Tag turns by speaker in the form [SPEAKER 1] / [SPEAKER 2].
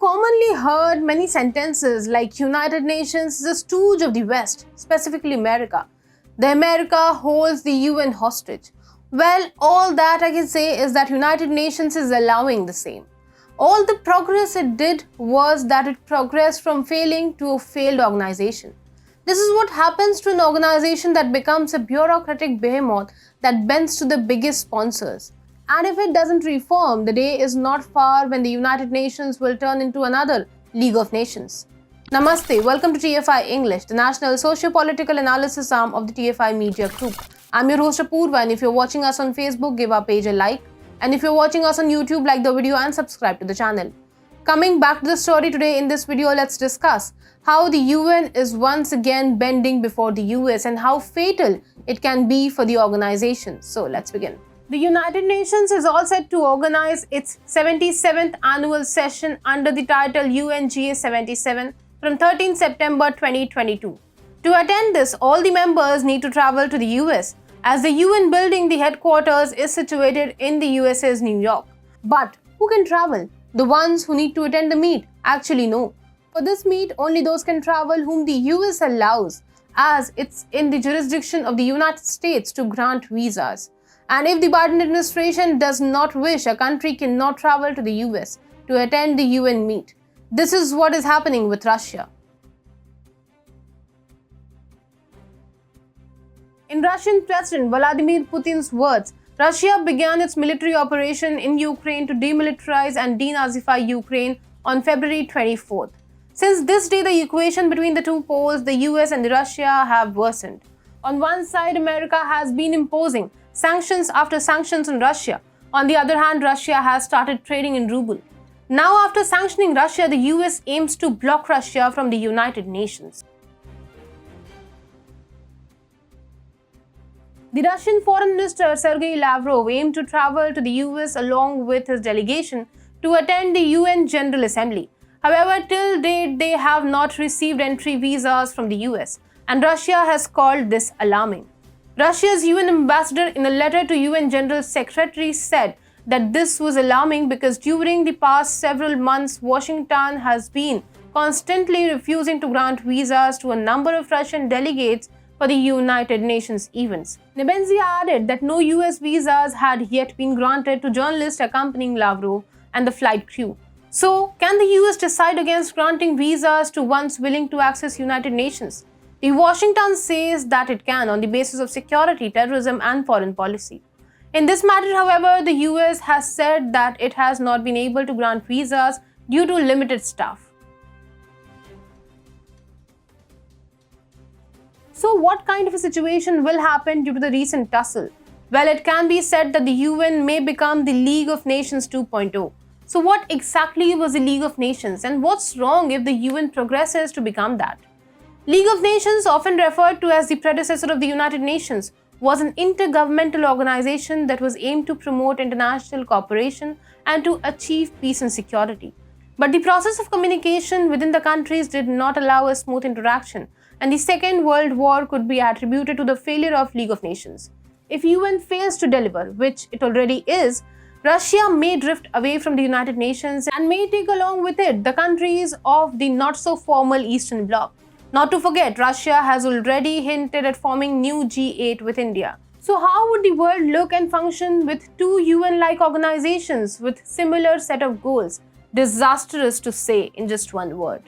[SPEAKER 1] commonly heard many sentences like United Nations is a stooge of the West, specifically America. The America holds the UN hostage. Well, all that I can say is that United Nations is allowing the same. All the progress it did was that it progressed from failing to a failed organization. This is what happens to an organization that becomes a bureaucratic behemoth that bends to the biggest sponsors. And if it doesn't reform, the day is not far when the United Nations will turn into another League of Nations. Namaste, welcome to TFI English, the national socio-political analysis arm of the TFI Media Group. I'm your host Apurva, and if you're watching us on Facebook, give our page a like. And if you're watching us on YouTube, like the video and subscribe to the channel. Coming back to the story today, in this video, let's discuss how the UN is once again bending before the US and how fatal it can be for the organization. So let's begin. The United Nations is all set to organize its 77th annual session under the title UNGA 77 from 13 September 2022. To attend this, all the members need to travel to the US, as the UN building, the headquarters, is situated in the US's New York. But who can travel? The ones who need to attend the meet? Actually, no. For this meet, only those can travel whom the US allows, as it's in the jurisdiction of the United States to grant visas. And if the Biden administration does not wish, a country cannot travel to the US to attend the UN meet. This is what is happening with Russia. In Russian President Vladimir Putin's words, Russia began its military operation in Ukraine to demilitarize and denazify Ukraine on February 24th. Since this day, the equation between the two poles, the US and Russia, have worsened. On one side, America has been imposing sanctions after sanctions on Russia. On the other hand, Russia has started trading in ruble. Now, after sanctioning Russia, the US aims to block Russia from the United Nations. The Russian Foreign Minister Sergei Lavrov aimed to travel to the US along with his delegation to attend the UN General Assembly. However, till date, they have not received entry visas from the US, and Russia has called this alarming. Russia's UN ambassador, in a letter to UN General Secretary, said that this was alarming because during the past several months, Washington has been constantly refusing to grant visas to a number of Russian delegates for the United Nations events. Nebenzia added that no US visas had yet been granted to journalists accompanying Lavrov and the flight crew. So, can the US decide against granting visas to ones willing to access United Nations? The Washington says that it can on the basis of security, terrorism, and foreign policy. In this matter, however, the US has said that it has not been able to grant visas due to limited staff. So, what kind of a situation will happen due to the recent tussle? Well, it can be said that the UN may become the League of Nations 2.0. So, what exactly was the League of Nations, and what's wrong if the UN progresses to become that? League of Nations, often referred to as the predecessor of the United Nations, was an intergovernmental organization that was aimed to promote international cooperation and to achieve peace and security. But the process of communication within the countries did not allow a smooth interaction, and the Second World War could be attributed to the failure of League of Nations. If UN fails to deliver, which it already is, Russia may drift away from the United Nations and may take along with it the countries of the not-so-formal Eastern Bloc. Not to forget, Russia has already hinted at forming new G8 with India. So how would the world look and function with two UN-like organizations with similar set of goals? Disastrous, to say in just one word.